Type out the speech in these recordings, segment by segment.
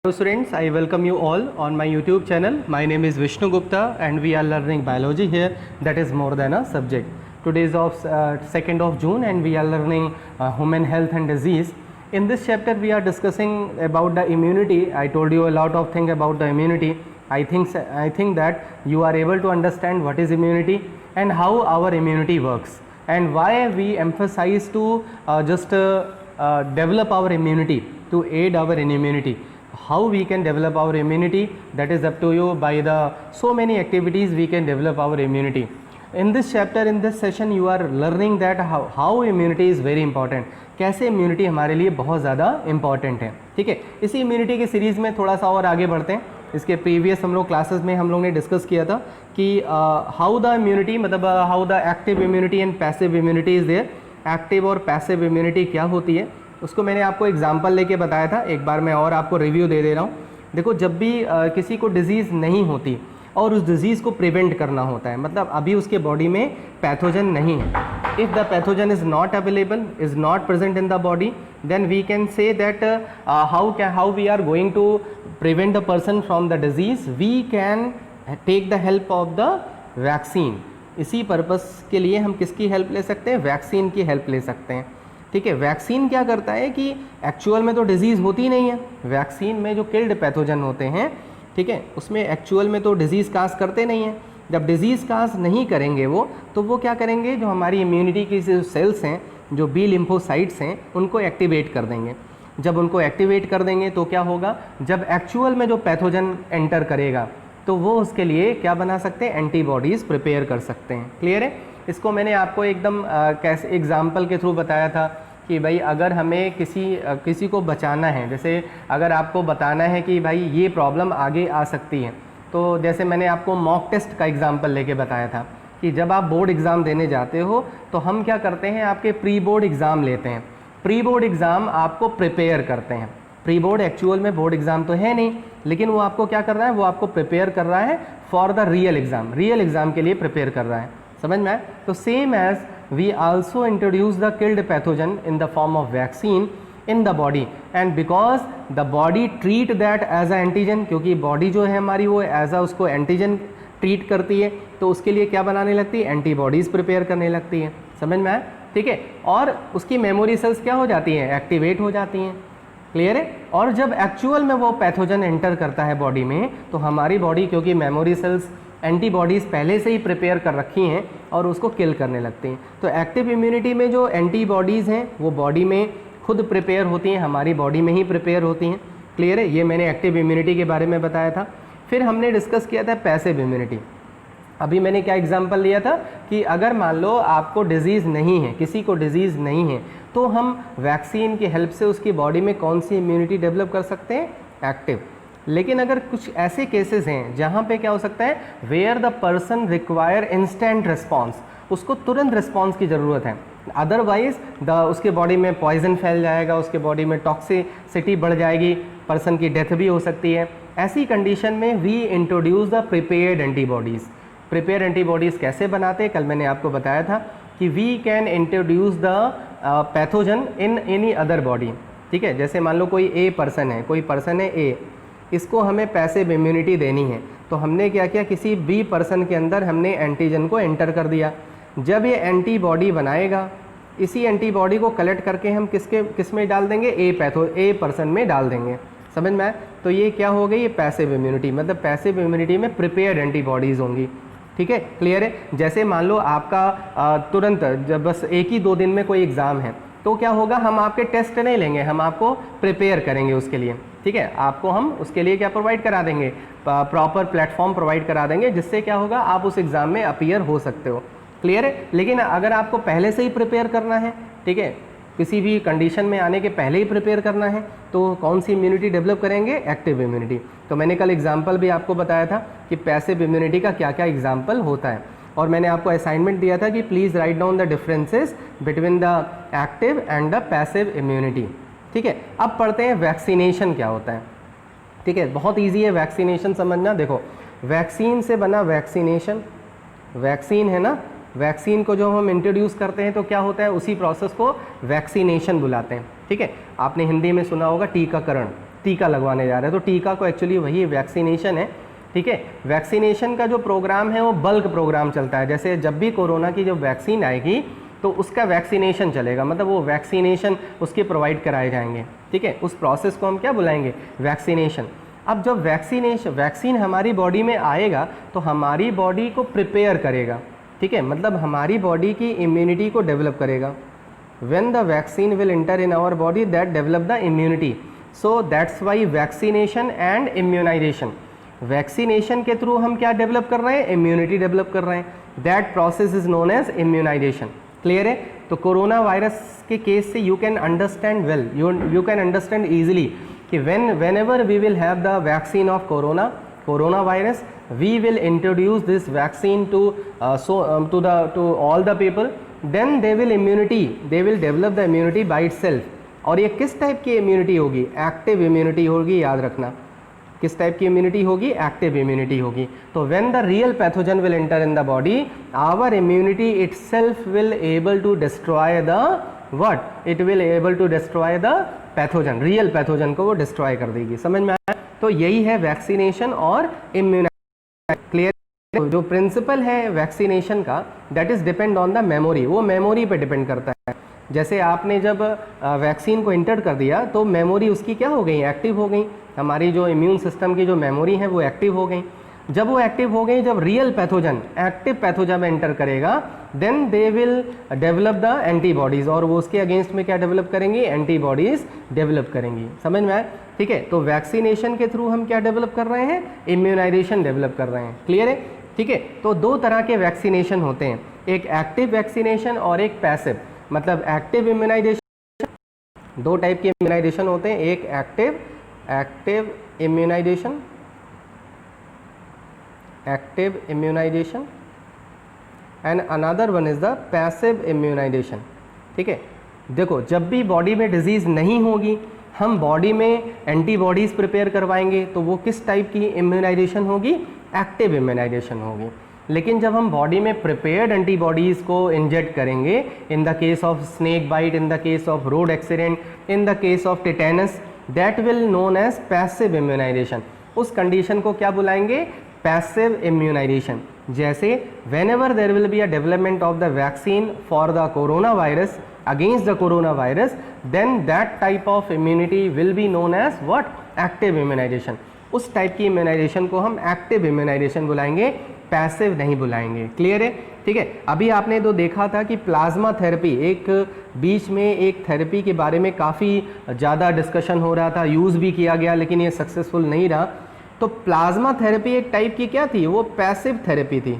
Hello students, I welcome you all on my YouTube channel. My name is Vishnu Gupta and we are learning biology here. That is more than a subject. Today is 2nd of June and we are learning human health and disease. In this chapter we are discussing about the immunity. I told you a lot of things about the immunity. I think that you are able to understand what is immunity and how our immunity works and why we emphasize to develop our immunity, to aid our immunity. How we can develop our immunity, that is up to you. By the so many activities we can develop our immunity. In this chapter, in this session, you are learning that how immunity is very important. कैसे immunity हमारे लिए बहुत ज़्यादा important है. ठीक है, इसी immunity की सीरीज़ में थोड़ा सा और आगे बढ़ते हैं. इसके प्रीवियस हम लोग क्लासेस में हम लोग ने डिस्कस किया था कि हाउ द इम्यूनिटी, मतलब how the active immunity and passive immunity is there. Active और पैसिव इम्यूनिटी क्या होती है उसको मैंने आपको एग्जाम्पल लेके बताया था. एक बार मैं और आपको रिव्यू दे रहा हूँ. देखो, जब भी किसी को डिजीज़ नहीं होती और उस डिजीज़ को प्रिवेंट करना होता है, मतलब अभी उसके बॉडी में पैथोजन नहीं है, if the pathogen is not available, is not present in the body, then we can say that how we are going to prevent the person from the disease. We can take the help of the vaccine. इसी purpose के लिए हम किसकी help ले सकते हैं? Vaccine की help ले सकते हैं. ठीक है, वैक्सीन क्या करता है कि एक्चुअल में तो डिजीज़ होती नहीं है. वैक्सीन में जो किल्ड पैथोजन होते हैं, ठीक है, उसमें एक्चुअल में तो डिजीज़ काज करते नहीं हैं. जब डिजीज़ काज नहीं करेंगे वो, तो वो क्या करेंगे, जो हमारी इम्यूनिटी की जो सेल्स हैं, जो बी लिम्फोसाइट्स हैं, उनको एक्टिवेट कर देंगे. जब उनको एक्टिवेट कर देंगे तो क्या होगा, जब एक्चुअल में जो पैथोजन एंटर करेगा तो वो उसके लिए क्या बना सकते हैं, एंटीबॉडीज़ प्रिपेयर कर सकते हैं. क्लियर है? इसको मैंने आपको एकदम कैसे एग्जाम्पल के थ्रू बताया था कि भाई अगर हमें किसी को बचाना है, जैसे अगर आपको बताना है कि भाई ये प्रॉब्लम आगे आ सकती है, तो जैसे मैंने आपको मॉक टेस्ट का एग्जाम्पल लेके बताया था कि जब आप बोर्ड एग्ज़ाम देने जाते हो तो हम क्या करते हैं, आपके प्री बोर्ड एग्ज़ाम लेते हैं. प्री बोर्ड एग्ज़ाम आपको प्रिपेयर करते हैं. प्री बोर्ड एक्चुअल में बोर्ड एग्ज़ाम तो है नहीं, लेकिन वो आपको क्या कर रहा है, वो आपको प्रिपेयर कर रहा है for the real exam. Real exam के लिए प्रिपेयर कर रहा है. समझ में आए? तो same as we also introduce the killed pathogen in the form of vaccine in the body, and because the body treat that as a antigen, क्योंकि बॉडी जो है हमारी वो एज अ उसको एंटीजन ट्रीट करती है, तो उसके लिए क्या बनाने लगती है, एंटीबॉडीज़ प्रिपेयर करने लगती है. समझ में आए? ठीक है, और उसकी मेमोरी सेल्स क्या हो जाती हैं, एक्टिवेट हो जाती हैं. क्लियर है? और जब एक्चुअल में वो पैथोजन एंटर करता है बॉडी में, तो हमारी बॉडी, क्योंकि मेमोरी सेल्स एंटीबॉडीज़ पहले से ही प्रिपेयर कर रखी हैं और उसको किल करने लगती हैं. तो एक्टिव इम्यूनिटी में जो एंटीबॉडीज़ हैं वो बॉडी में खुद प्रिपेयर होती हैं, हमारी बॉडी में ही प्रिपेयर होती हैं. क्लियर है? ये मैंने एक्टिव इम्यूनिटी के बारे में बताया था. फिर हमने डिस्कस किया था पैसिव इम्यूनिटी. अभी मैंने क्या एग्जांपल लिया था कि अगर मान लो आपको डिजीज़ नहीं है, किसी को डिजीज़ नहीं है, तो हम वैक्सीन की हेल्प से उसकी बॉडी में कौन सी इम्यूनिटी डेवलप कर सकते हैं, एक्टिव. लेकिन अगर कुछ ऐसे केसेस हैं जहाँ पे क्या हो सकता है, where the person require instant response, उसको तुरंत रिस्पॉन्स की ज़रूरत है, अदरवाइज उसके बॉडी में पॉइजन फैल जाएगा, उसके बॉडी में टॉक्सिसिटी बढ़ जाएगी, पर्सन की डेथ भी हो सकती है. ऐसी कंडीशन में we introduce the prepared antibodies. Prepare antibodies कैसे बनाते हैं, कल मैंने आपको बताया था कि we can introduce the pathogen in any other body. ठीक है, जैसे मान लो कोई ए पर्सन है, कोई पर्सन है ए, इसको हमें पैसिव इम्यूनिटी देनी है, तो हमने क्या किया, किसी बी पर्सन के अंदर हमने एंटीजन को एंटर कर दिया. जब ये एंटीबॉडी बनाएगा, इसी एंटीबॉडी को कलेक्ट करके हम किस में डाल देंगे, ए पर्सन में डाल देंगे. समझ में आए? तो ये क्या हो गई, ये पैसिव इम्यूनिटी, मतलब पैसिव इम्यूनिटी में प्रिपेयर्ड एंटीबॉडीज़ होंगी. ठीक है, क्लियर है? जैसे मान लो आपका तुरंत जब बस 1 ही 2 दिन में कोई एग्ज़ाम है, तो क्या होगा, हम आपके टेस्ट नहीं लेंगे, हम आपको प्रिपेयर करेंगे उसके लिए. ठीक है, आपको हम उसके लिए क्या प्रोवाइड करा देंगे, प्रॉपर प्लेटफॉर्म प्रोवाइड करा देंगे, जिससे क्या होगा, आप उस एग्ज़ाम में अपीयर हो सकते हो. क्लियर है? लेकिन अगर आपको पहले से ही प्रिपेयर करना है, ठीक है, किसी भी कंडीशन में आने के पहले ही प्रिपेयर करना है, तो कौन सी इम्यूनिटी डेवलप करेंगे, एक्टिव इम्यूनिटी. तो मैंने कल एग्जाम्पल भी आपको बताया था कि पैसिव इम्यूनिटी का क्या क्या एग्जाम्पल होता है, और मैंने आपको असाइनमेंट दिया था कि please write down the differences between the active and the passive immunity. ठीक है, अब पढ़ते हैं वैक्सीनेशन क्या होता है. ठीक है, बहुत ईजी है वैक्सीनेशन समझना. देखो, वैक्सीन से बना वैक्सीनेशन, वैक्सीन है ना, वैक्सीन को जो हम इंट्रोड्यूस करते हैं तो क्या होता है, उसी प्रोसेस को वैक्सीनेशन बुलाते हैं. ठीक है, आपने हिंदी में सुना होगा टीकाकरण. टीका लगवाने जा रहे हैं, तो टीका को एक्चुअली वही वैक्सीनेशन है, ठीक है। वैक्सीनेशन का जो प्रोग्राम है वो बल्क प्रोग्राम चलता है। जैसे जब भी कोरोना की जब वैक्सीन आएगी तो उसका वैक्सीनेशन चलेगा, मतलब वो वैक्सीनेशन उसके प्रोवाइड कराए जाएंगे, ठीक है। उस प्रोसेस को हम क्या बुलाएंगे, वैक्सीनेशन। अब जब वैक्सीन हमारी बॉडी में आएगा तो हमारी बॉडी को प्रिपेयर करेगा, ठीक है, मतलब हमारी बॉडी की इम्यूनिटी को डेवलप करेगा। When the vaccine will enter in our body that develop the immunity, so that's why vaccination and immunisation. Vaccination के थ्रू हम क्या डेवलप कर रहे हैं, इम्यूनिटी डेवलप कर रहे हैं, that process is known as immunisation. Clear है। तो कोरोना वायरस के केस से you can understand well, you can understand easily कि whenever we will have the vaccine of coronavirus, we will introduce this vaccine to all the people, then they will develop the immunity by itself। और ये किस type की immunity होगी, active immunity होगी, याद रखना। किस टाइप की इम्यूनिटी होगी, एक्टिव इम्यूनिटी होगी। तो when the real pathogen will enter in the body, our immunity itself will able to destroy the what, it will able to destroy the pathogen, real pathogen को वो destroy कर देगी। समझ में आया। तो यही है वैक्सीनेशन और इम्यूनाइजेशन। क्लियर। जो प्रिंसिपल है वैक्सीनेशन का, that is depend on the memory, वो मेमोरी पे डिपेंड करता है। जैसे आपने जब वैक्सीन को इंटर कर दिया तो मेमोरी उसकी क्या हो गई, एक्टिव हो गई। हमारी जो इम्यून सिस्टम की जो मेमोरी है वो एक्टिव हो गई। जब वो एक्टिव हो गई, जब रियल पैथोजन एक्टिव पैथोजन में एंटर करेगा, then they will develop the antibodies, और वो उसके अगेंस्ट में क्या डेवलप करेंगी, एंटीबॉडीज डेवलप करेंगी। समझ में आया, ठीक है। तो वैक्सीनेशन के थ्रू हम क्या डेवलप कर रहे हैं, इम्यूनाइजेशन डेवलप कर रहे हैं। क्लियर है, ठीक है। तो दो तरह के वैक्सीनेशन होते हैं, एक एक्टिव वैक्सीनेशन और एक पैसिव, मतलब एक्टिव इम्यूनाइजेशन। दो टाइप के इम्यूनाइजेशन होते हैं, एक active immunisation, active immunisation, and another one is the passive immunisation. ठीक है। देखो, जब भी बॉडी में डिजीज़ नहीं होगी, हम बॉडी में एंटीबॉडीज़ प्रिपेयर करवाएंगे, तो वो किस टाइप की इम्यूनाइजेशन होगी, एक्टिव इम्यूनाइजेशन होगी। लेकिन जब हम बॉडी में प्रिपेयर्ड एंटीबॉडीज़ को इंजेक्ट करेंगे, in the case of snake bite, in the case of road accident, in the case of tetanus, that will known as passive immunisation. उस कंडीशन को क्या बुलाएंगे, पैसिव इम्यूनाइजेशन। जैसे whenever there will be a development of the vaccine for the coronavirus, against the coronavirus, then that type of immunity will be known as what, active immunization। उस type की immunisation को हम active immunisation बुलाएंगे, passive नहीं बुलाएंगे। Clear है, ठीक है। अभी आपने तो देखा था कि प्लाज्मा थेरेपी, एक बीच में एक थेरेपी के बारे में काफ़ी ज़्यादा डिस्कशन हो रहा था, यूज़ भी किया गया, लेकिन ये सक्सेसफुल नहीं रहा। तो प्लाज्मा थेरेपी एक टाइप की क्या थी, वो पैसिव थेरेपी थी,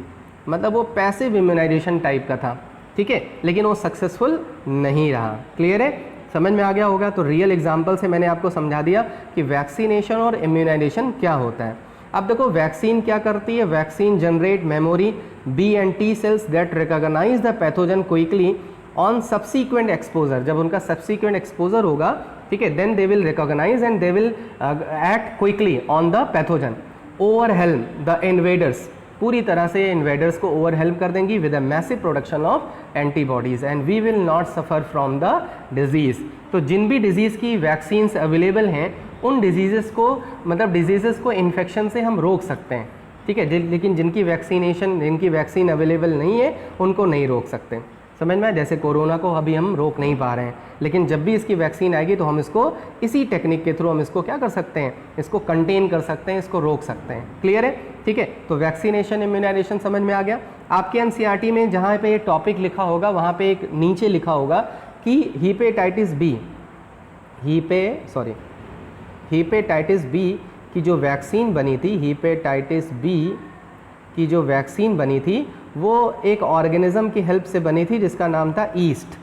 मतलब वो पैसिव इम्यूनाइजेशन टाइप का था। ठीक है, लेकिन वो सक्सेसफुल नहीं रहा। क्लियर है, समझ में आ गया होगा। तो रियल एग्जांपल से मैंने आपको समझा दिया कि वैक्सीनेशन और इम्यूनाइजेशन क्या होता है। अब देखो, वैक्सीन क्या करती है, vaccine generate memory B and T cells that recognise the pathogen quickly on subsequent exposure. जब उनका सब्सिक्वेंट एक्सपोजर होगा, ठीक है, then they will recognise and they will act quickly on the pathogen. Overwhelm the invaders, पूरी तरह से invaders को overwhelm कर देंगी with a massive production of antibodies, and we will not suffer from the disease. तो जिन भी disease की वैक्सीन्स अवेलेबल हैं, उन डिजीज़ को, मतलब डिजीज़ को इन्फेक्शन से हम रोक सकते हैं। ठीक है, लेकिन जिनकी वैक्सीन अवेलेबल नहीं है, उनको नहीं रोक सकते। समझ में, जैसे कोरोना को अभी हम रोक नहीं पा रहे हैं, लेकिन जब भी इसकी वैक्सीन आएगी तो हम इसको इसी टेक्निक के थ्रू हम इसको क्या कर सकते हैं, इसको कंटेन कर सकते हैं, इसको रोक सकते हैं। क्लियर है, ठीक है। तो वैक्सीनेशन इम्यूनाइजेशन समझ में आ गया। आपके एनसीईआरटी में जहाँ पे ये टॉपिक लिखा होगा, वहाँ पे एक नीचे लिखा होगा कि हीपेटाइटिस बी की जो वैक्सीन बनी थी, हीपेटाइटिस बी की जो वैक्सीन बनी थी, वो एक ऑर्गेनिज्म की हेल्प से बनी थी जिसका नाम था ईस्ट।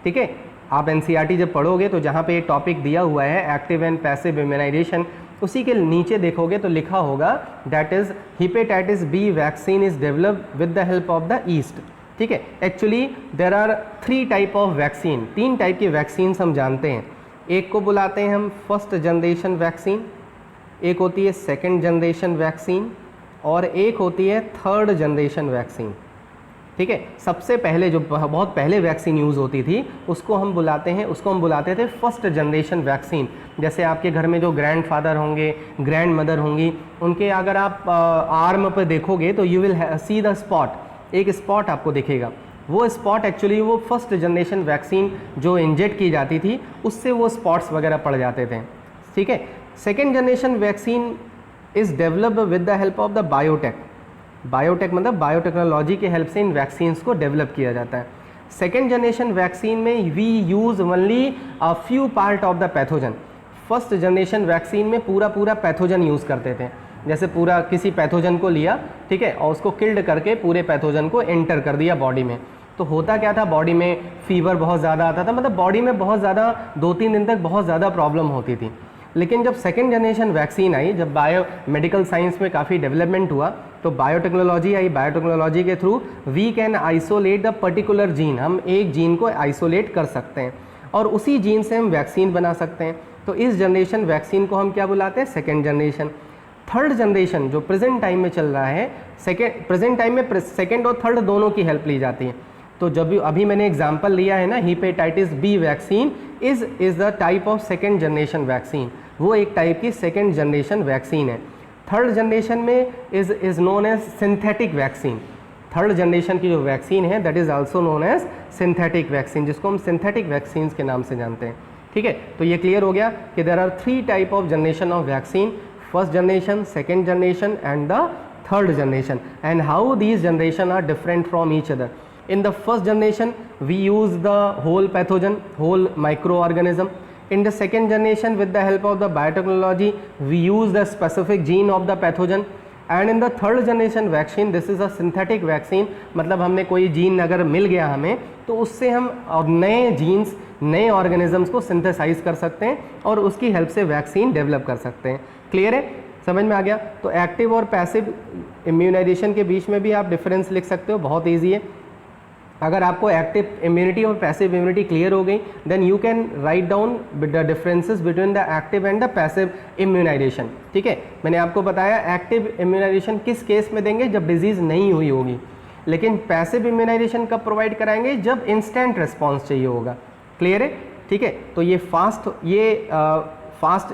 ठीक है, आप एनसीईआरटी जब पढ़ोगे तो जहाँ पे ये टॉपिक दिया हुआ है एक्टिव एंड पैसिव इम्यूनाइजेशन, उसी के नीचे देखोगे तो लिखा होगा that is hepatitis B vaccine is developed with the help of the yeast. ठीक है, actually there are 3 type of vaccine, 3 type की वैक्सीन हम जानते हैं। एक को बुलाते हैं हम फर्स्ट जनरेशन वैक्सीन, एक होती है सेकेंड जनरेशन वैक्सीन, और एक होती है थर्ड जनरेशन वैक्सीन। ठीक है। सबसे पहले जो बहुत पहले वैक्सीन यूज़ होती थी उसको हम बुलाते थे फर्स्ट जनरेशन वैक्सीन। जैसे आपके घर में जो ग्रैंडफादर होंगे, ग्रैंड मदर होंगी, उनके अगर आप आर्म पर देखोगे तो you will see the spot, एक स्पॉट आपको दिखेगा। वो स्पॉट एक्चुअली वो फर्स्ट जनरेशन वैक्सीन जो इंजेक्ट की जाती थी उससे वो स्पॉट्स वगैरह पड़ जाते थे, ठीक है। Second generation vaccine is developed with the help of the biotech मतलब बायोटेक्नोलॉजी के हेल्प से इन वैक्सीन्स को डेवलप किया जाता है। सेकेंड जनरेशन वैक्सीन में we use only a few part of the pathogen. First generation vaccine में पूरा पैथोजन यूज़ करते थे, जैसे पूरा किसी पैथोजन को लिया, ठीक है, और उसको किल्ड करके पूरे पैथोजन को एंटर कर दिया बॉडी में। तो होता क्या था, बॉडी में फीवर बहुत ज़्यादा आता था, मतलब बॉडी में बहुत ज़्यादा 2-3 दिन तक बहुत ज़्यादा प्रॉब्लम होती थी। लेकिन जब सेकेंड जनरेशन वैक्सीन आई, जब बायो मेडिकल साइंस में काफ़ी डेवलपमेंट हुआ तो बायोटेक्नोलॉजी आई। बायोटेक्नोलॉजी के through we can isolate the particular gene, हम एक जीन को आइसोलेट कर सकते हैं और उसी जीन से हम वैक्सीन बना सकते हैं। तो इस जनरेशन वैक्सीन को हम क्या बुलाते हैं, सेकेंड जनरेशन। थर्ड जनरेशन जो प्रेजेंट टाइम में चल रहा है, प्रेजेंट टाइम में सेकेंड और थर्ड दोनों की हेल्प ली जाती है। तो जब अभी मैंने एग्जांपल लिया है ना, hepatitis B vaccine is the type of second generation vaccine, वो एक टाइप की सेकेंड जनरेशन वैक्सीन है। थर्ड जनरेशन में is known as synthetic vaccine. Third generation की जो वैक्सीन है that is also known as synthetic vaccine, जिसको हम सिंथेटिक वैक्सीन के नाम से जानते हैं, ठीक है। तो ये क्लियर हो गया कि there are 3 type of generation of vaccine, first generation, second generation and the third generation, and how these generation are different from each other. In the first generation, we use the whole pathogen, whole microorganism. In the second generation, with the help of the biotechnology, we use the specific gene of the pathogen. And in the third generation vaccine, this is a synthetic vaccine. मतलब हमने कोई gene अगर मिल गया हमें तो उससे हम नए जीन्स, नए ऑर्गेनिजम्स को सिंथेसाइज कर सकते हैं और उसकी हेल्प से वैक्सीन डेवलप कर सकते हैं। क्लियर है, समझ में आ गया। तो एक्टिव और पैसिव इम्यूनाइजेशन के बीच में भी आप डिफरेंस लिख सकते हो, बहुत ईजी है। अगर आपको एक्टिव इम्यूनिटी और पैसिव इम्यूनिटी क्लियर हो गई, then you can write down the differences between the active and the passive immunisation, ठीक है। मैंने आपको बताया एक्टिव इम्यूनाइजेशन किस केस में देंगे, जब डिजीज़ नहीं हुई होगी, लेकिन पैसिव इम्यूनाइजेशन कब प्रोवाइड कराएंगे, जब इंस्टेंट रिस्पॉन्स चाहिए होगा। क्लियर है, ठीक है। तो ये फास्ट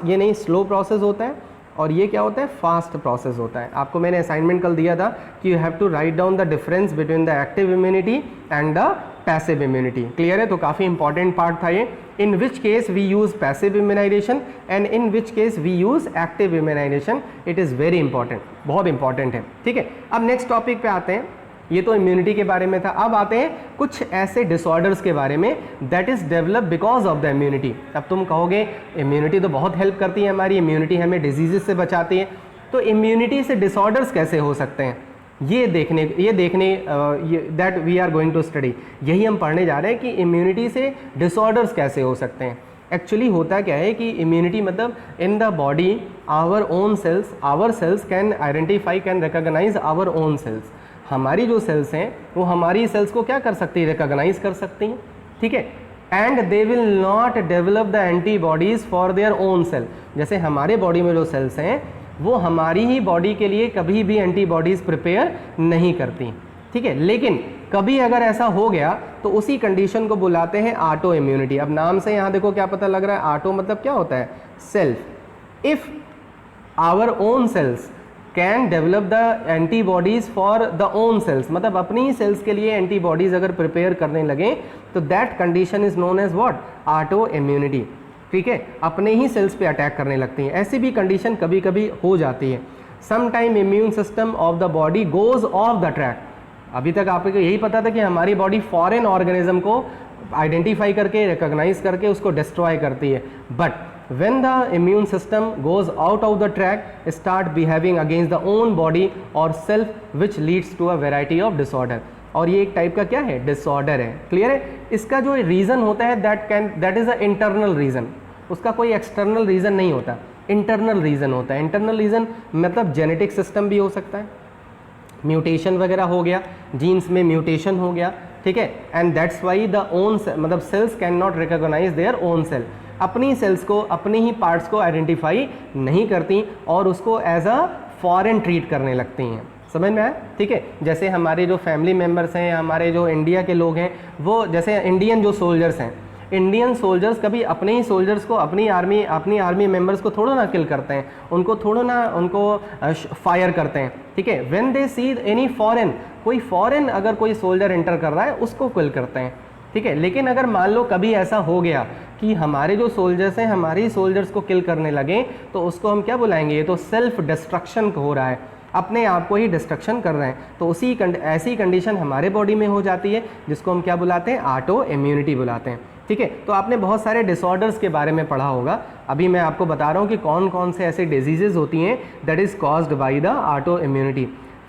ये नहीं स्लो प्रोसेस होता है, और ये क्या होता है, फास्ट प्रोसेस होता है। आपको मैंने असाइनमेंट कल दिया था कि you have to write down the difference between the active immunity and the passive immunity. Clear है, तो काफ़ी इंपॉर्टेंट पार्ट था ये। In which case we use passive immunisation and in which case we use active immunisation, it is very important, बहुत important है, ठीक है। अब नेक्स्ट टॉपिक पे आते हैं। ये तो इम्यूनिटी के बारे में था। अब आते हैं कुछ ऐसे डिसऑर्डर्स के बारे में that is develop because of the immunity. अब तुम कहोगे इम्यूनिटी तो बहुत हेल्प करती है हमारी, इम्यूनिटी हमें डिजीज़ से बचाती है, तो इम्यूनिटी से डिसऑर्डर्स कैसे हो सकते हैं, ये देखने that we are going to study. यही हम पढ़ने जा रहे हैं कि इम्यूनिटी से डिसऑर्डर्स कैसे हो सकते हैं। एक्चुअली होता क्या है कि इम्यूनिटी मतलब in the body our cells can identify, can recognise our own cells. हमारी जो सेल्स हैं वो हमारी सेल्स को क्या कर सकती है, रिकॉग्नाइज कर सकती हैं, ठीक है। And they will not develop the antibodies for their own cell. जैसे हमारे बॉडी में जो सेल्स हैं वो हमारी ही बॉडी के लिए कभी भी एंटीबॉडीज़ प्रिपेयर नहीं करती, ठीक है। लेकिन कभी अगर ऐसा हो गया तो उसी कंडीशन को बुलाते हैं ऑटो इम्यूनिटी। अब नाम से यहाँ देखो क्या पता लग रहा है, ऑटो मतलब क्या होता है, self. If our own cells can develop the antibodies for the own cells, मतलब अपनी ही सेल्स के लिए एंटीबॉडीज़ अगर प्रिपेयर करने लगें तो that condition is known as what, auto immunity, ठीक है। अपने ही सेल्स पे अटैक करने लगती हैं। ऐसी भी कंडीशन कभी कभी हो जाती है। Some time immune system of the body goes off the track. अभी तक आपको यही पता था कि हमारी बॉडी फॉरेन ऑर्गेनिज्म को आइडेंटिफाई करके, रिकॉग्नाइज करके उसको डिस्ट्रॉय करती है, but when the immune system goes out of the track, start behaving against the own body or self, which leads to a variety of disorder। और ये एक type का क्या है, डिसऑर्डर है। क्लियर है। इसका जो रीज़न होता है that is a internal reason, उसका कोई एक्सटर्नल रीज़न नहीं होता, इंटरनल रीज़न होता है। इंटरनल रीज़न मतलब जेनेटिक सिस्टम भी हो सकता है, म्यूटेशन वगैरह हो गया, जीन्स में म्यूटेशन हो गया, ठीक है। And that's why the own मतलब cells can not recognise their own cell, अपनी सेल्स को, अपने ही पार्ट्स को आइडेंटिफाई नहीं करती और उसको एज अ फॉरेन ट्रीट करने लगती हैं। समझ में आया? ठीक है, जैसे हमारे जो फैमिली मेम्बर्स हैं, हमारे जो इंडिया के लोग हैं, वो जैसे इंडियन जो सोल्जर्स हैं, इंडियन सोल्जर्स कभी अपने ही सोल्जर्स को, अपनी आर्मी मेंबर्स को थोड़ा ना किल करते हैं, उनको थोड़ा ना उनको फायर करते हैं। ठीक है, when they see any foreign, कोई फॉरेन अगर कोई सोल्जर एंटर कर रहा है उसको किल करते हैं। ठीक है, लेकिन अगर मान लो कभी ऐसा हो गया कि हमारे जो सोल्जर्स हैं हमारे ही सोल्जर्स को किल करने लगे, तो उसको हम क्या बुलाएंगे? ये तो सेल्फ डिस्ट्रक्शन हो रहा है, अपने आप को ही डिस्ट्रक्शन कर रहे हैं। तो ऐसी कंडीशन हमारे बॉडी में हो जाती है, जिसको हम क्या बुलाते हैं? ऑटो इम्यूनिटी बुलाते हैं। ठीक है, तो आपने बहुत सारे डिसऑर्डर्स के बारे में पढ़ा होगा, अभी मैं आपको बता रहा हूँ कि कौन कौन से ऐसे डिजीजेज होती हैं that is caused by the auto immunity.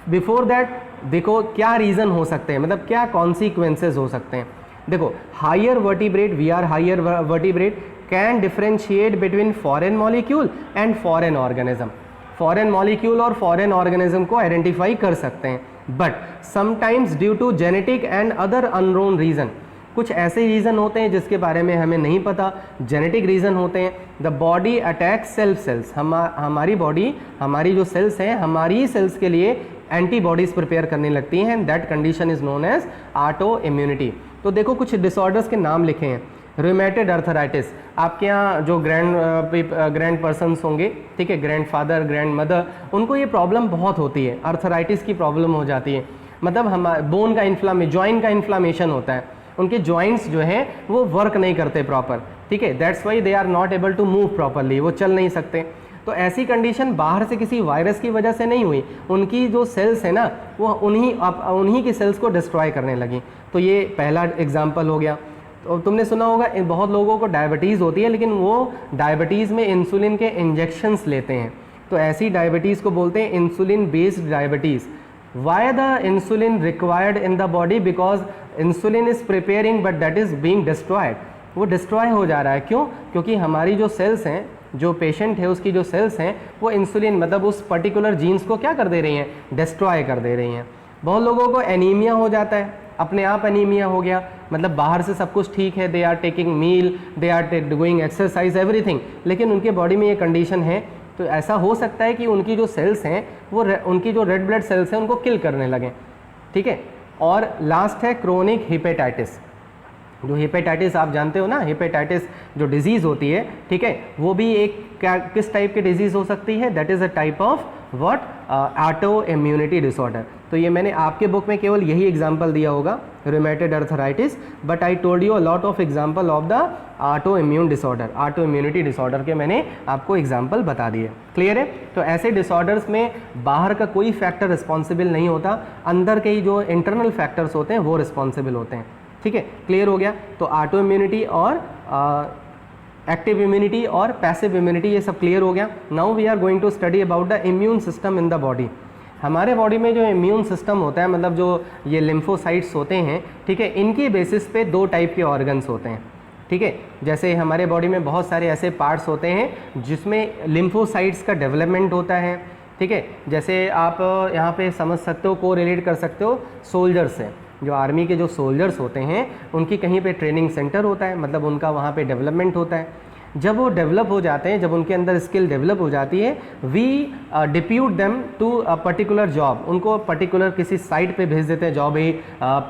Before that देखो क्या रीज़न हो सकते हैं, मतलब क्या कॉन्सिक्वेंसेज हो सकते हैं। देखो, higher vertebrate, we are higher vertebrate can differentiate between foreign molecule and foreign organism. Foreign molecule और फॉरेन ऑर्गेनिज्म को आइडेंटिफाई कर सकते हैं, but sometimes due to genetic and other unknown reason, कुछ ऐसे रीज़न होते हैं जिसके बारे में हमें नहीं पता, जेनेटिक रीज़न होते हैं। The body attacks self cells, हमारी बॉडी, हमारी जो सेल्स हैं, हमारी ही सेल्स के लिए एंटीबॉडीज़ प्रिपेयर करने लगती हैं, and that condition is known as auto immunity. तो देखो कुछ डिसऑर्डर्स के नाम लिखे हैं। रूमेटॉइड अर्थराइटिस, आपके यहाँ जो ग्रैंड पर्सन्स होंगे, ठीक है, ग्रैंड फादर, ग्रैंड मदर, उनको ये प्रॉब्लम बहुत होती है, अर्थराइटिस की प्रॉब्लम हो जाती है। मतलब हमारे बोन का जॉइंट का इन्फ्लामेशन होता है, उनके जॉइंट्स जो हैं वो वर्क नहीं करते प्रॉपर। ठीक है, that's why they are not able to move properly, वो चल नहीं सकते। तो ऐसी कंडीशन बाहर से किसी वायरस की वजह से नहीं हुई, उनकी जो सेल्स है ना वो उन्हीं की सेल्स को डिस्ट्रॉय करने लगी। तो ये पहला एग्जाम्पल हो गया। तो तुमने सुना होगा बहुत लोगों को डायबिटीज़ होती है, लेकिन वो डायबिटीज़ में इंसुलिन के इंजेक्शंस लेते हैं, तो ऐसी डायबिटीज़ को बोलते हैं insulin based diabetes. Why the insulin required in the body? Because insulin is preparing but that is being destroyed, वो डिस्ट्रॉय हो जा रहा है। क्यों? क्योंकि हमारी जो सेल्स हैं, जो पेशेंट है उसकी जो सेल्स हैं, वो इंसुलिन मतलब उस पर्टिकुलर जीन्स को क्या कर दे रही हैं? डिस्ट्रॉय कर दे रही हैं। बहुत लोगों को एनीमिया हो जाता है, अपने आप एनीमिया हो गया, मतलब बाहर से सब कुछ ठीक है, they are taking meal, they are doing exercise everything, लेकिन उनके बॉडी में ये कंडीशन है, तो ऐसा हो सकता है कि उनकी जो सेल्स हैं वो उनकी जो रेड ब्लड सेल्स हैं उनको किल करने लगें। ठीक है, और लास्ट है क्रोनिक हिपेटाइटिस। जो हिपेटाइटिस आप जानते हो ना, हिपेटाइटिस जो डिजीज़ होती है, ठीक है, वो भी एक किस टाइप की डिजीज़ हो सकती है? That is a type of what? Auto immunity disorder. तो ये मैंने आपके बुक में केवल यही एग्जांपल दिया होगा, rheumatoid arthritis, but I told you a lot of example of the auto immune disorder, auto immunity disorder के मैंने आपको एग्जांपल बता दिए। क्लियर है? तो ऐसे डिसऑर्डर्स में बाहर का कोई फैक्टर रिस्पॉन्सिबल नहीं होता, अंदर के ही जो इंटरनल फैक्टर्स होते हैं वो रिस्पॉन्सिबल होते हैं। ठीक है, क्लियर हो गया? तो ऑटो इम्यूनिटी और एक्टिव इम्यूनिटी और पैसिव इम्यूनिटी ये सब क्लियर हो गया। Now we are going to study about the immune system in the body. हमारे बॉडी में जो इम्यून सिस्टम होता है, मतलब जो ये लिम्फोसाइट्स होते हैं, ठीक है, इनकी बेसिस पे दो टाइप के ऑर्गन्स होते हैं। ठीक है, जैसे हमारे बॉडी में बहुत सारे ऐसे पार्ट्स होते हैं जिसमें लिम्फोसाइट्स का डेवलपमेंट होता है। ठीक है, जैसे आप यहाँ पे समझ सकते हो, को रिलेट कर सकते हो सोल्जर से। जो आर्मी के जो सोल्जर्स होते हैं उनकी कहीं पे ट्रेनिंग सेंटर होता है, मतलब उनका वहाँ पे डेवलपमेंट होता है। जब वो डेवलप हो जाते हैं, जब उनके अंदर स्किल डेवलप हो जाती है, we depute them to a particular job, उनको पर्टिकुलर किसी साइट पे भेज देते हैं, जॉब है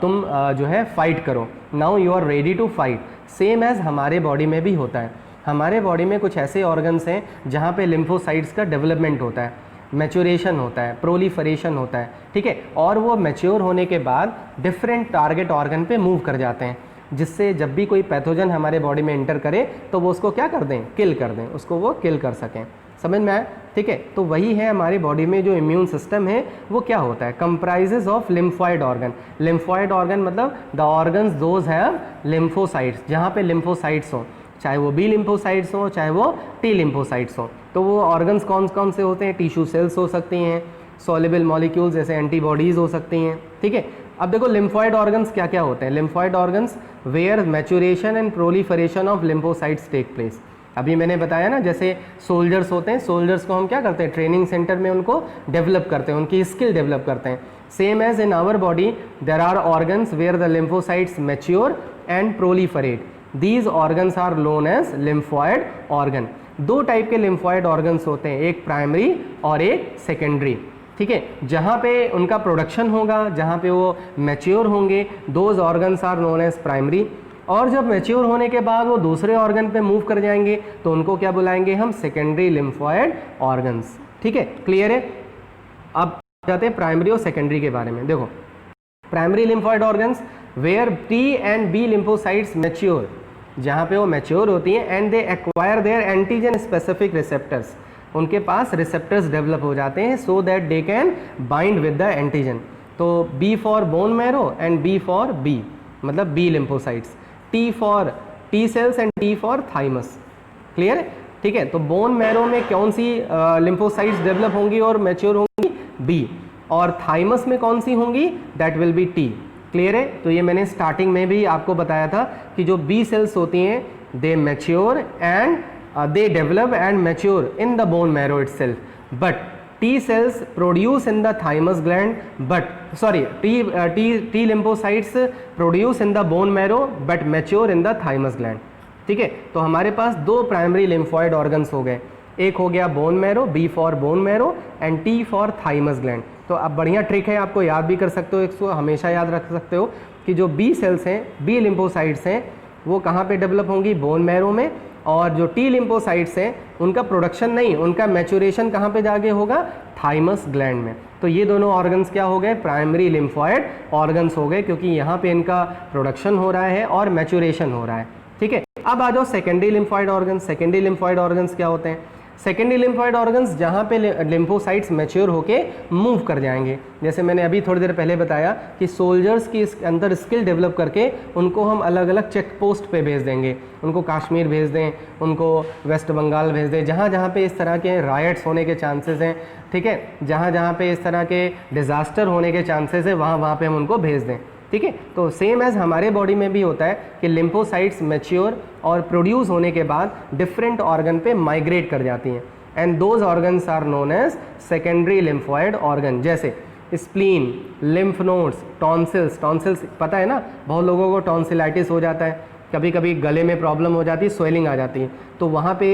तुम जो है फाइट करो, now you are ready to fight. Same as हमारे बॉडी में भी होता है। हमारे बॉडी में कुछ ऐसे ऑर्गन्स हैं जहाँ पे लिम्फोसाइट्स का डेवलपमेंट होता है, मैच्योरेशन होता है, प्रोलीफरेशन होता है। ठीक है, और वो मैच्योर होने के बाद डिफरेंट टारगेट ऑर्गन पे मूव कर जाते हैं, जिससे जब भी कोई पैथोजन हमारे बॉडी में एंटर करे तो वो उसको क्या कर दें? किल कर दें, उसको वो किल कर सकें। समझ में आया? ठीक है, तो वही है हमारी बॉडी में जो इम्यून सिस्टम है वो क्या होता है? Comprises of lymphoid organ. Lymphoid organ मतलब the organs those have lymphocytes, जहाँ पे लिम्फोसाइट्स हों, चाहे वो बी लिम्फोसाइट्स हो चाहे वो टी लिम्फोसाइट्स हो। तो वो ऑर्गन्स कौन कौन से होते हैं? टिश्यू सेल्स हो सकती हैं, सॉल्युबल मॉलिक्यूल्स जैसे एंटीबॉडीज़ हो सकती हैं। ठीक है, अब देखो लिम्फॉइड ऑर्गन्स क्या क्या होते हैं। Lymphoid organs where maturation and proliferation of lymphocytes take place. अभी मैंने बताया ना, जैसे सोल्जर्स होते हैं, सोल्जर्स को हम क्या करते हैं? ट्रेनिंग सेंटर में उनको डेवलप करते हैं, उनकी स्किल डेवलप करते हैं। Same as in our body there are organs where the lymphocytes mature and proliferate, these organs are known as lymphoid organ. दो टाइप के लिम्फॉइड ऑर्गन्स होते हैं, एक प्राइमरी और एक सेकेंडरी। ठीक है, जहाँ पे उनका प्रोडक्शन होगा, जहाँ पे वो मैच्योर होंगे, those organs are known as primary. और जब मैच्योर होने के बाद वो दूसरे ऑर्गन पे मूव कर जाएंगे तो उनको क्या बुलाएंगे हम, सेकेंडरी लिम्फॉइड ऑर्गन्स। ठीक है, क्लियर है। अब जाते हैं प्राइमरी और सेकेंडरी के बारे में। देखो, primary lymphoid organs where T and B lymphocytes mature, जहाँ पे वो मैच्योर होती हैं, and they acquire their antigen specific receptors, उनके पास रिसेप्टर्स डेवलप हो जाते हैं so that they can bind with the antigen. तो B for bone marrow and B for B, मतलब B lymphocytes, T for T cells and T for thymus. Clear है, ठीक है। तो बोन मैरो में कौन सी लिम्फोसाइट्स डेवलप होंगी और मैच्योर होंगी, बी, और थाइमस में कौन सी होंगी, that will be T. Clear है। तो ये मैंने स्टार्टिंग में भी आपको बताया था कि जो बी सेल्स होती हैं they mature and they develop and mature in the bone marrow itself, but T cells produce in the thymus gland, but sorry, T lymphocytes produce in the bone marrow but mature in the thymus gland। ठीक है, तो हमारे पास दो primary lymphoid organs हो गए, एक हो गया bone marrow, B for bone marrow and T for thymus gland. तो अब बढ़िया ट्रिक है, आपको याद भी कर सकते हो, इसको हमेशा याद रख सकते हो कि जो बी सेल्स हैं, बी लिम्फोसाइट्स हैं, वो कहाँ पे डेवलप होंगी, बोन मैरो में, और जो टी लिम्फोसाइट्स हैं उनका प्रोडक्शन नहीं, उनका मैच्योरेशन कहाँ पे जाके होगा, थाइमस ग्लैंड में। तो ये दोनों ऑर्गन्स क्या हो गए, प्राइमरी लिम्फॉइड ऑर्गन्स हो गए, क्योंकि यहाँ पे इनका प्रोडक्शन हो रहा है और मैच्योरेशन हो रहा है। ठीक है, अब आ जाओ secondary lymphoid organs. Secondary lymphoid organs क्या होते हैं, सेकेंडरी लिम्फॉइड ऑर्गन्स जहाँ पे लिम्फोसाइट्स मैच्योर होके मूव कर जाएंगे। जैसे मैंने अभी थोड़ी देर पहले बताया कि सोल्जर्स की इस अंदर स्किल डेवलप करके उनको हम अलग अलग चेक पोस्ट पे भेज देंगे, उनको कश्मीर भेज दें, उनको वेस्ट बंगाल भेज दें, जहाँ जहाँ पे इस तरह के रायट्स होने के चांसेस हैं, ठीक है, जहाँ जहाँ पे इस तरह के डिज़ास्टर होने के चांसेस है, वहाँ वहाँ पे हम उनको भेज दें। ठीक है, तो सेम एज हमारे बॉडी में भी होता है कि लिम्फोसाइट्स मैच्योर और प्रोड्यूस होने के बाद डिफरेंट ऑर्गन पे माइग्रेट कर जाती हैं, and those organs are known as secondary lymphoid organ. जैसे spleen, lymph nodes, tonsils. Tonsils पता है ना, बहुत लोगों को टॉन्सिलाइटिस हो जाता है, कभी कभी गले में प्रॉब्लम हो जाती है, स्वेलिंग आ जाती है, तो वहाँ पे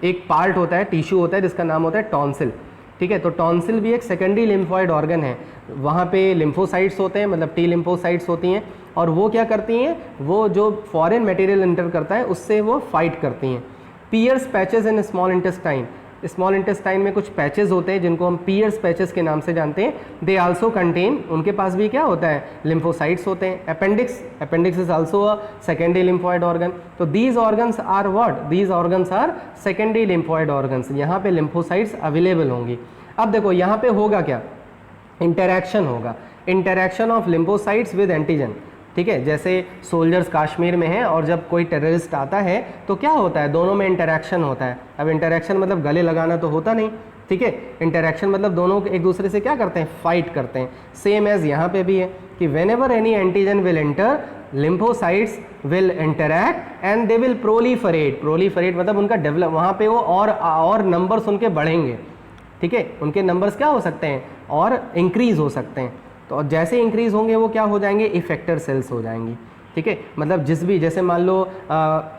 एक पार्ट होता है, टिश्यू होता है जिसका नाम होता है टॉन्सिल। ठीक है, तो टॉन्सिल भी एक सेकेंडरी लिम्फॉइड ऑर्गन है, वहाँ पे लिम्फोसाइट्स होते हैं, मतलब टी लिम्फोसाइट्स होती हैं, और वो क्या करती हैं, वो जो फॉरेन मटेरियल एंटर करता है उससे वो फाइट करती हैं। Peyer's patches in small intestine, small intestine में कुछ पैचेस होते हैं जिनको हम पियर्स पैचेस के नाम से जानते हैं। दे आल्सो कंटेन, उनके पास भी क्या होता है, लिम्फोसाइट्स होते हैं। Appendix, appendix is also a secondary lymphoid organ. तो these organs are what, these organs are secondary lymphoid organs, यहाँ पे लिम्फोसाइट्स अवेलेबल होंगी। अब देखो यहाँ पे होगा क्या, इंटरैक्शन होगा, interaction of lymphocytes with antigen. ठीक है, जैसे सोल्जर्स कश्मीर में हैं और जब कोई टेररिस्ट आता है तो क्या होता है, दोनों में इंटरैक्शन होता है। अब इंटरैक्शन मतलब गले लगाना तो होता नहीं, ठीक है, इंटरैक्शन मतलब दोनों एक दूसरे से क्या करते हैं, फाइट करते हैं। सेम एज यहाँ पे भी है कि when ever any antigen will enter, lymphocytes will interact and they will प्रोलीफरेट। प्रोलीफरेट मतलब उनका डेवलप, वहाँ पे वो और नंबर्स उनके बढ़ेंगे। ठीक है, उनके नंबर्स क्या हो सकते हैं, और इंक्रीज हो सकते हैं। तो जैसे इंक्रीज होंगे वो क्या हो जाएंगे, इफेक्टर सेल्स हो जाएंगी। ठीक है, मतलब जिस भी, जैसे मान लो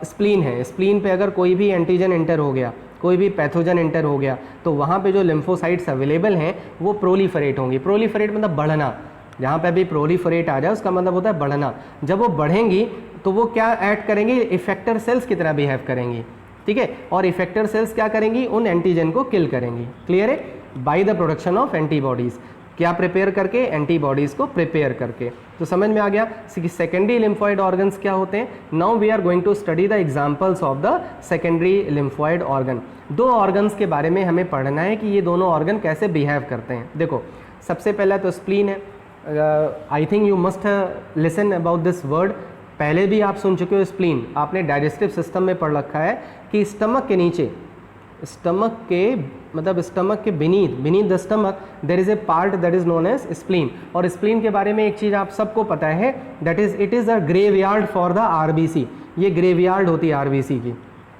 स्प्लीन है, स्प्लीन पे अगर कोई भी एंटीजन एंटर हो गया, कोई भी पैथोजन एंटर हो गया, तो वहाँ पे जो लिम्फोसाइट्स अवेलेबल हैं वो प्रोलीफरेट होंगी। प्रोलीफरेट मतलब बढ़ना, जहाँ पे भी प्रोलीफरेट आ जाए उसका मतलब होता है बढ़ना। जब वो बढ़ेंगी तो वो क्या ऐड करेंगी, इफेक्टर सेल्स की तरह बिहेव करेंगी। ठीक है, और इफेक्टर सेल्स क्या करेंगी, उन एंटीजन को किल करेंगी। क्लियर है, by the production of antibodies, क्या प्रिपेयर करके, एंटीबॉडीज़ को प्रिपेयर करके। तो समझ में आ गया कि सेकेंडरी लिम्फॉइड ऑर्गन्स क्या होते हैं। Now we are going to study the examples of the secondary lymphoid organ. दो ऑर्गन्स के बारे में हमें पढ़ना है कि ये दोनों ऑर्गन कैसे बिहेव करते हैं। देखो, सबसे पहला तो स्प्लीन है। I think you must listen about this word, पहले भी आप सुन चुके हो स्प्लीन, आपने डाइजेस्टिव सिस्टम में पढ़ रखा है कि स्टमक के नीचे, स्टमक के मतलब स्टमक के beneath the stomach there is a part that is known as spleen. और स्प्लीन के बारे में एक चीज़ आप सबको पता है, that is it is a graveyard for the RBC. ये ग्रेवयार्ड होती है आरबीसी की।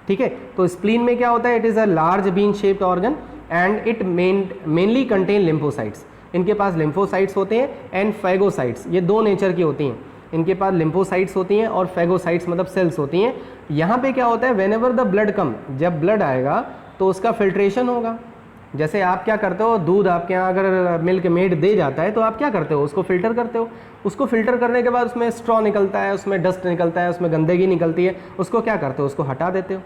ठीक है, तो स्प्लीन में क्या होता है, it is a large bean shaped organ and it mainly contain lymphocytes. इनके पास लिम्फोसाइट्स होते हैं एंड फैगोसाइट्स, ये दो नेचर की होती हैं। इनके पास लिम्फोसाइट्स होती हैं और फैगोसाइट्स मतलब सेल्स होती हैं। यहाँ पे क्या होता है, वेन एवर द ब्लड कम, जब ब्लड आएगा तो उसका फिल्ट्रेशन होगा। जैसे आप क्या करते हो, दूध आपके यहाँ अगर मिल्क मेड दे जाता है तो आप क्या करते हो, उसको फ़िल्टर करते हो। उसको फ़िल्टर करने के बाद उसमें स्ट्रॉ निकलता है, उसमें डस्ट निकलता है, उसमें गंदगी निकलती है, उसको क्या करते हो, उसको हटा देते हो।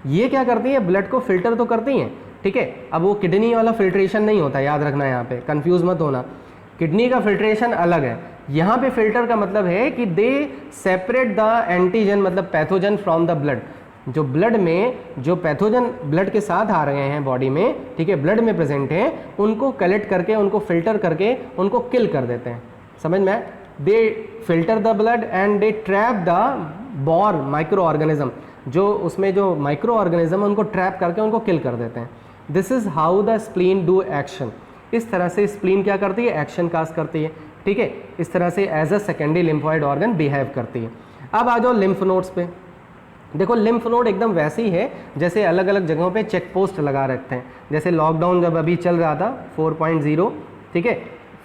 ये क्या करती है, ब्लड को फ़िल्टर तो करती हैं, ठीक है। अब वो किडनी वाला फिल्ट्रेशन नहीं होता, याद रखना, यहाँ पे कंफ्यूज मत होना। किडनी का फिल्ट्रेशन अलग है, यहाँ पे फिल्टर का मतलब है कि दे सेपरेट द एंटीजन मतलब पैथोजन फ्रॉम द ब्लड। जो ब्लड में जो पैथोजन ब्लड के साथ आ रहे हैं बॉडी में, ठीक है, ब्लड में प्रेजेंट हैं, उनको कलेक्ट करके, उनको फिल्टर करके, उनको किल कर देते हैं। समझ में? They filter the blood and they trap the बॉर माइक्रो ऑर्गेनिज्म, जो उसमें जो माइक्रो ऑर्गेनिज्म उनको ट्रैप करके उनको किल कर देते हैं। This is how the spleen do action. इस तरह से स्प्लीन क्या करती है, एक्शन काज करती है, ठीक है। इस तरह से as a secondary lymphoid organ behave करती है। अब आ जाओ लिम्फ नोड्स पे। देखो लिम्फ नोड एकदम वैसे ही है जैसे अलग अलग जगहों पे चेक पोस्ट लगा रखते हैं। जैसे लॉकडाउन जब अभी चल रहा था 4.0, ठीक है,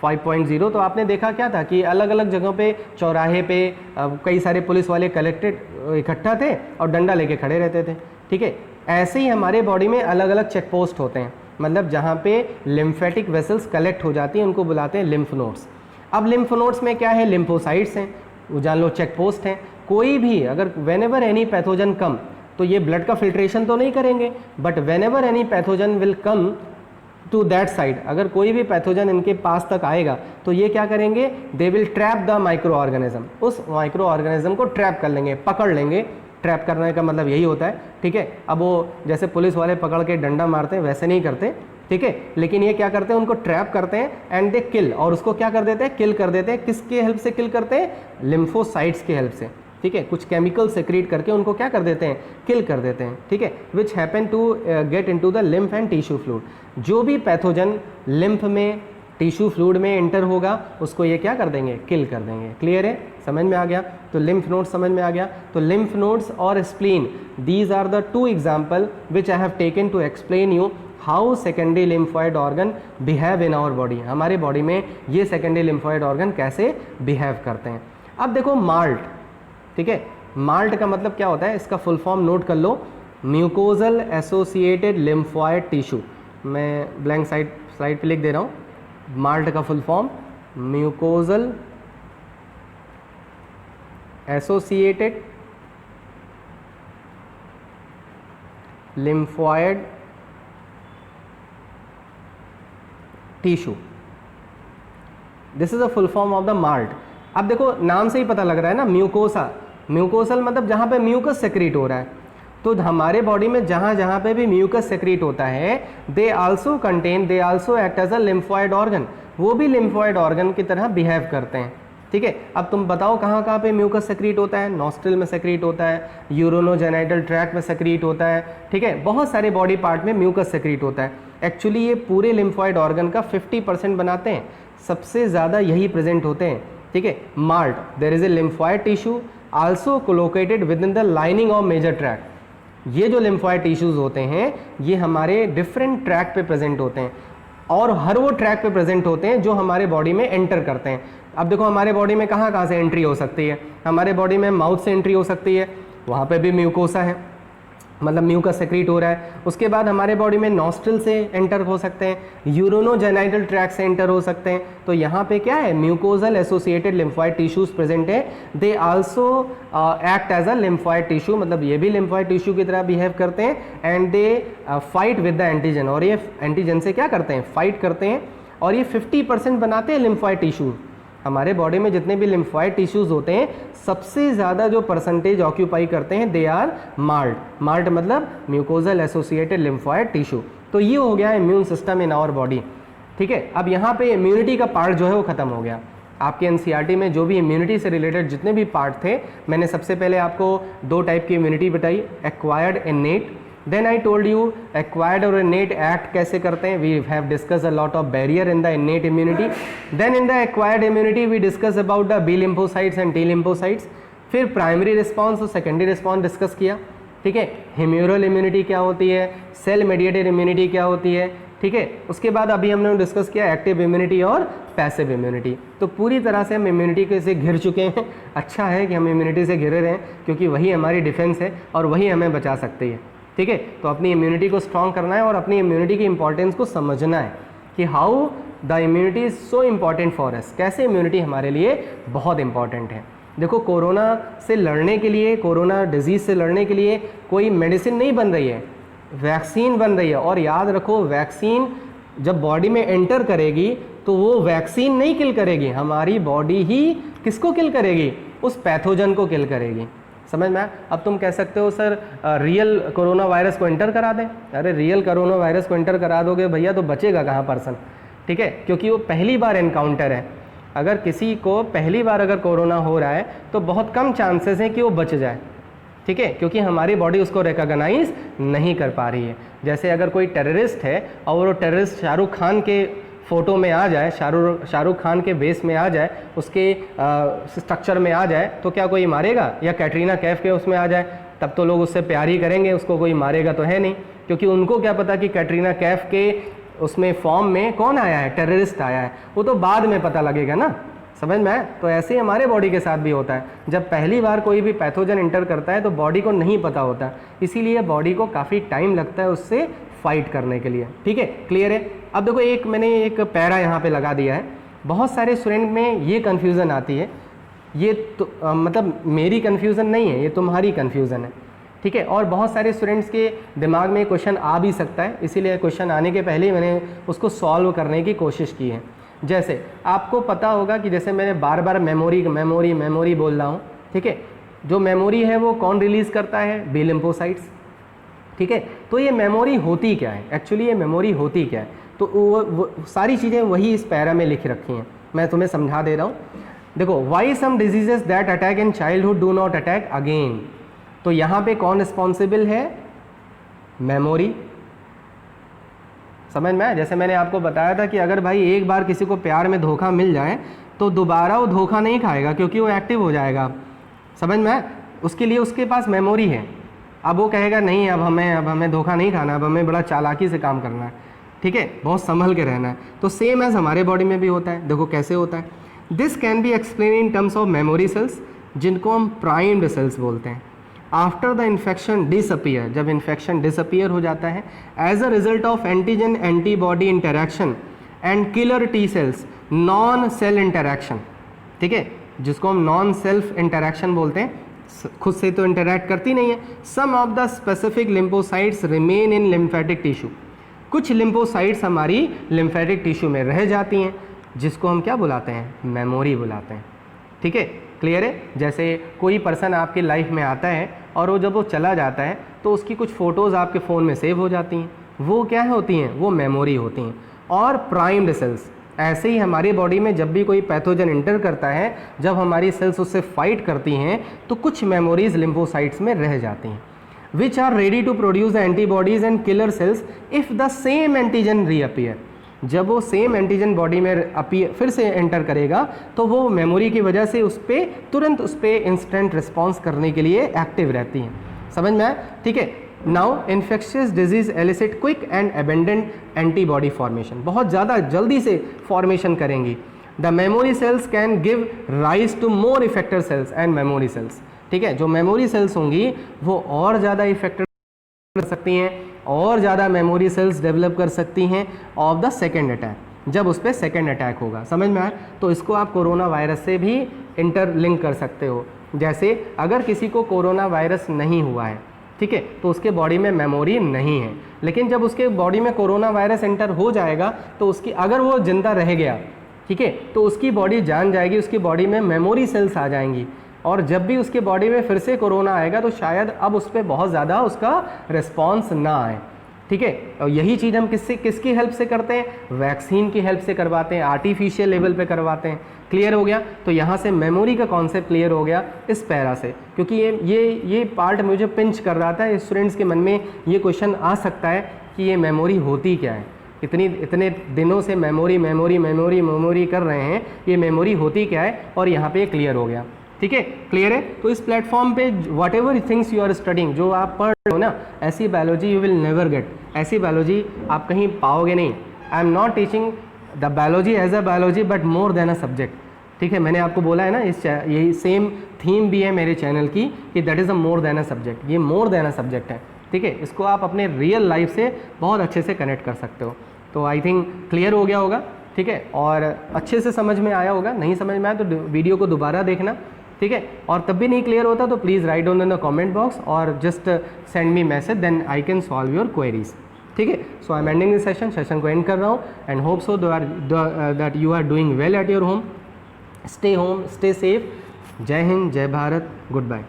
5.0, तो आपने देखा क्या था कि अलग अलग जगहों पे चौराहे पे कई सारे पुलिस वाले कलेक्टेड इकट्ठा थे और डंडा लेके खड़े रहते थे, ठीक है। ऐसे ही हमारे बॉडी में अलग अलग चेक पोस्ट होते हैं, मतलब जहाँ पे लिम्फेटिक वेसल्स कलेक्ट हो जाती हैं, उनको बुलाते हैं लिम्फ नोड्स। अब लिम्फ नोड्स में क्या है, लिम्फोसाइट्स हैं, वो जान लो चेक पोस्ट हैं। कोई भी अगर whenever any pathogen come, तो ये ब्लड का फिल्ट्रेशन तो नहीं करेंगे, but whenever any pathogen will come to that side, अगर कोई भी पैथोजन इनके पास तक आएगा तो ये क्या करेंगे, they will trap the micro organism, उस माइक्रो ऑर्गेनिज्म को ट्रैप कर लेंगे, पकड़ लेंगे। ट्रैप करने का मतलब यही होता है, ठीक है। अब वो जैसे पुलिस वाले पकड़ के डंडा मारते हैं वैसे नहीं करते, ठीक है, लेकिन ये क्या करते हैं, उनको ट्रैप करते हैं एंड दे किल, और उसको क्या कर देते हैं, किल कर देते हैं। किसके हेल्प से किल करते हैं, लिम्फोसाइट्स की हेल्प से, ठीक है। कुछ केमिकल सेक्रेट करके उनको क्या कर देते हैं, किल कर देते हैं, ठीक है। Which happen to get into the lymph and tissue fluid. जो भी पैथोजन लिम्फ में टिश्यू फ्लूइड में एंटर होगा उसको ये क्या कर देंगे, किल कर देंगे। क्लियर है, समझ में आ गया? तो लिम्फ नोड्स समझ में आ गया। तो लिम्फ नोड्स और spleen, these are the two example which I have taken to explain you how secondary lymphoid organ behave in our body. हमारे बॉडी में ये सेकेंडरी लिम्फॉइड ऑर्गन कैसे बिहेव करते हैं। अब देखो माल्ट, ठीक है, माल्ट का मतलब क्या होता है, इसका फुल फॉर्म नोट कर लो, म्यूकोजल एसोसिएटेड लिम्फॉइड टिश्यू। मैं ब्लैंक स्लाइड पे लिख दे रहा हूँ। माल्ट का full form mucosal associated lymphoid tissue, this is the full form of the malt. अब देखो नाम से ही पता लग रहा है ना, म्यूकोसा, म्यूकोसल मतलब जहाँ पे म्यूकस सेक्रेट हो रहा है। तो हमारे बॉडी में जहाँ जहाँ पे भी म्यूकस सेक्रेट होता है, they also contain, they also act as a lymphoid organ, वो भी लिम्फॉइड ऑर्गन की तरह बिहेव करते हैं, ठीक है। अब तुम बताओ कहाँ कहाँ पे म्यूकस सेक्रेट होता है, नॉस्ट्रिल में सेक्रेट होता है, यूरोनोजेनाइटल ट्रैक्ट में सेक्रेट होता है, ठीक है, बहुत सारे बॉडी पार्ट में म्यूकस सेक्रेट होता है। एक्चुअली ये पूरे लिम्फॉइड ऑर्गन का 50% बनाते हैं, सबसे ज़्यादा यही प्रेजेंट होते हैं, ठीक है। MALT, there is a lymphoid tissue also colocated within the lining of major tract. ये जो लिम्फॉइड टिश्यूज होते हैं ये हमारे डिफरेंट ट्रैक पे प्रेजेंट होते हैं, और हर वो ट्रैक पे प्रेजेंट होते हैं जो हमारे बॉडी में एंटर करते हैं। अब देखो हमारे बॉडी में कहाँ कहाँ से एंट्री हो सकती है, हमारे बॉडी में माउथ से एंट्री हो सकती है, वहाँ पे भी म्यूकोसा है, मतलब म्यूकस सेक्रेट हो रहा है। उसके बाद हमारे बॉडी में नॉस्ट्रिल से एंटर हो सकते हैं, यूरोनोजेनाइटल ट्रैक्ट से एंटर हो सकते हैं। तो यहाँ पे क्या है, mucosal associated lymphoid tissues present है। They also act as a lymphoid tissue, मतलब ये भी लिम्फॉइड टिश्यू की तरह बिहेव करते हैं। And they fight with the antigen, और ये एंटीजन से क्या करते हैं, फाइट करते हैं, और ये 50% बनाते हैं लिम्फॉइड टिश्यू। हमारे बॉडी में जितने भी लिम्फॉइड टिश्यूज होते हैं सबसे ज़्यादा जो परसेंटेज ऑक्यूपाई करते हैं दे आर माल्ट। माल्ट मतलब म्यूकोजल एसोसिएटेड लिम्फॉइड टिश्यू। तो ये हो गया immune system in our body, ठीक है। अब यहाँ पे इम्यूनिटी का पार्ट जो है वो खत्म हो गया। आपके एनसीईआरटी में जो भी इम्यूनिटी से रिलेटेड जितने भी पार्ट थे, मैंने सबसे पहले आपको 2 टाइप की इम्यूनिटी बताई, acquired, innate. Then I told you acquired और इन्नेट एक्ट कैसे करते हैं। We have discuss a lot of barrier in the innate immunity. Then in the acquired immunity we discuss about the B lymphocytes and T lymphocytes. फिर primary response और secondary response discuss किया, ठीक है। Humoral immunity क्या होती है, cell mediated immunity क्या होती है, ठीक है। उसके बाद अभी हमने डिस्कस किया एक्टिव इम्यूनिटी और पैसिव इम्यूनिटी। तो पूरी तरह से हम इम्यूनिटी से घिर चुके हैं। अच्छा है कि हम इम्यूनिटी से घिरे रहें, क्योंकि वही हमारी डिफेंस है और वही हमें बचा सकती है, ठीक है। तो अपनी इम्यूनिटी को स्ट्रॉन्ग करना है और अपनी इम्यूनिटी की इंपॉर्टेंस को समझना है कि how the immunity is so important for us, कैसे इम्यूनिटी हमारे लिए बहुत इंपॉर्टेंट है। देखो कोरोना से लड़ने के लिए, कोरोना डिजीज़ से लड़ने के लिए कोई मेडिसिन नहीं बन रही है, वैक्सीन बन रही है। और याद रखो वैक्सीन जब बॉडी में एंटर करेगी तो वो वैक्सीन नहीं किल करेगी, हमारी बॉडी ही किसको किल करेगी, उस पैथोजन को किल करेगी। समझ में? अब तुम कह सकते हो सर रियल कोरोना वायरस को एंटर करा दें। अरे रियल कोरोना वायरस को एंटर करा दोगे भैया तो बचेगा कहाँ पर्सन, ठीक है, क्योंकि वो पहली बार एनकाउंटर है। अगर किसी को पहली बार अगर कोरोना हो रहा है तो बहुत कम चांसेस हैं कि वो बच जाए, ठीक है, क्योंकि हमारी बॉडी उसको रिकॉग्नाइज नहीं कर पा रही है। जैसे अगर कोई टेररिस्ट है और वो टेररिस्ट शाहरुख खान के फ़ोटो में आ जाए, शाहरुख खान के बेस में आ जाए, उसके स्ट्रक्चर में आ जाए, तो क्या कोई मारेगा? या कैटरीना कैफ के उसमें आ जाए तब तो लोग उससे प्यार ही करेंगे, उसको कोई मारेगा तो है नहीं, क्योंकि उनको क्या पता कि कैटरीना कैफ के उसमें फॉर्म में कौन आया है, टेररिस्ट आया है, वो तो बाद में पता लगेगा ना। समझ में आया? तो ऐसे ही हमारे बॉडी के साथ भी होता है, जब पहली बार कोई भी पैथोजन इंटर करता है तो बॉडी को नहीं पता होता, इसीलिए बॉडी को काफ़ी टाइम लगता है उससे फाइट करने के लिए, ठीक है, क्लियर है। अब देखो मैंने एक पैरा यहाँ पे लगा दिया है, बहुत सारे स्टूडेंट में ये कन्फ्यूज़न आती है, ये तो मतलब मेरी कन्फ्यूज़न नहीं है, ये तुम्हारी कन्फ्यूज़न है, ठीक है। और बहुत सारे स्टूडेंट्स के दिमाग में क्वेश्चन आ भी सकता है, इसीलिए क्वेश्चन आने के पहले ही मैंने उसको सॉल्व करने की कोशिश की है। जैसे आपको पता होगा कि जैसे मैंने बार बार मेमोरी मेमोरी मेमोरी बोल रहा हूँ, ठीक है, जो मेमोरी है वो कौन रिलीज़ करता है? बी लिम्फोसाइट्स, ठीक है। तो ये मेमोरी होती क्या है, एक्चुअली ये मेमोरी होती क्या है, तो वो सारी चीज़ें वही इस पैरा में लिख रखी हैं, मैं तुम्हें समझा दे रहा हूँ। देखो why some diseases that attack in childhood do not attack again, तो यहाँ पे कौन रिस्पॉन्सिबल है? मेमोरी। समझ में? जैसे मैंने आपको बताया था कि अगर भाई एक बार किसी को प्यार में धोखा मिल जाए तो दोबारा वो धोखा नहीं खाएगा, क्योंकि वो एक्टिव हो जाएगा। समझ में? उसके लिए उसके पास मेमोरी है। अब वो कहेगा नहीं अब हमें धोखा नहीं खाना, अब हमें बड़ा चालाकी से काम करना है, ठीक है, बहुत संभल के रहना है। तो सेम एज हमारे बॉडी में भी होता है। देखो कैसे होता है, this can be explain in terms of memory cells, जिनको हम प्राइम्ड सेल्स बोलते हैं। आफ्टर द इन्फेक्शन डिसअपियर, जब इन्फेक्शन डिसअपियर हो जाता है as a result of antigen antibody interaction and killer T cells non cell interaction, ठीक है, जिसको हम नॉन सेल्फ इंटरैक्शन बोलते हैं, खुद से तो इंटरैक्ट करती नहीं है। Some of the specific lymphocytes remain in lymphatic tissue, कुछ लिम्फोसाइट्स हमारी लिम्फेटिक टिश्यू में रह जाती हैं, जिसको हम क्या बुलाते हैं? मेमोरी बुलाते हैं, ठीक है, क्लियर है। जैसे कोई पर्सन आपकी लाइफ में आता है और वो जब वो चला जाता है तो उसकी कुछ फ़ोटोज़ आपके फ़ोन में सेव हो जाती हैं, वो क्या होती हैं? वो मेमोरी होती हैं। और प्राइम्ड सेल्स, ऐसे ही हमारी बॉडी में जब भी कोई पैथोजन इंटर करता है, जब हमारी सेल्स उससे फाइट करती हैं तो कुछ मेमोरीज लिम्फोसाइट्स में रह जाती हैं, which are ready to produce antibodies and killer cells if the same antigen reappear. जब वो सेम एंटीजन बॉडी में फिर से एंटर करेगा तो वो मेमोरी की वजह से उस पर तुरंत उस पर इंस्टेंट रिस्पॉन्स करने के लिए एक्टिव रहती हैं। समझ में आया? ठीक है। Now infectious disease elicit quick and abundant antibody formation, बहुत ज़्यादा जल्दी से फॉर्मेशन करेंगी। The memory cells can give rise to more effector cells and memory cells, ठीक है, जो मेमोरी सेल्स होंगी वो और ज़्यादा इफेक्टर कर सकती हैं और ज़्यादा मेमोरी सेल्स डेवलप कर सकती हैं ऑफ द सेकेंड अटैक, जब उस पर सेकेंड अटैक होगा। समझ में आया? तो इसको आप कोरोना वायरस से भी इंटरलिंक कर सकते हो। जैसे अगर किसी को कोरोना वायरस नहीं हुआ है, ठीक है, तो उसके बॉडी में मेमोरी नहीं है, लेकिन जब उसके बॉडी में कोरोना वायरस एंटर हो जाएगा तो उसकी, अगर वो जिंदा रह गया, ठीक है, तो उसकी बॉडी जान जाएगी, उसकी बॉडी में मेमोरी सेल्स आ जाएंगी, और जब भी उसकी बॉडी में फिर से कोरोना आएगा तो शायद अब उस पर बहुत ज़्यादा उसका रिस्पॉन्स ना आए, ठीक है। और यही चीज़ हम किसकी हेल्प से करते हैं? वैक्सीन की हेल्प से करवाते हैं, आर्टिफिशियल लेवल पे करवाते हैं। क्लियर हो गया? तो यहाँ से मेमोरी का कॉन्सेप्ट क्लियर हो गया इस पैरा से, क्योंकि ये पार्ट मुझे पिंच कर रहा था। स्टूडेंट्स के मन में ये क्वेश्चन आ सकता है कि ये मेमोरी होती क्या है, इतने दिनों से मेमोरी मेमोरी मेमोरी मेमोरी कर रहे हैं, ये मेमोरी होती क्या है, और यहाँ पे क्लियर हो गया। ठीक है, क्लियर है? तो इस प्लेटफॉर्म पे whatever things you are studying, जो आप पढ़ रहे हो ना, ऐसी biology you will never get, ऐसी बायोलॉजी आप कहीं पाओगे नहीं। I am not teaching the biology as a biology but more than a subject, ठीक है। मैंने आपको बोला है ना, यही सेम थीम भी है मेरे चैनल की कि that is a more than a subject, ये मोर देन अ सब्जेक्ट है, ठीक है, इसको आप अपने रियल लाइफ से बहुत अच्छे से कनेक्ट कर सकते हो। तो आई थिंक क्लियर हो गया होगा, ठीक है, और अच्छे से समझ में आया होगा। नहीं समझ में आया तो वीडियो को दोबारा देखना, ठीक है, और तब भी नहीं क्लियर होता तो please write down in the comment box और just send me message, then I can solve your queries, ठीक है। So I am ending this session को एंड कर रहा हूँ and hope so that you are doing well at your home stay safe. जय हिंद, जय Bharat, good bye.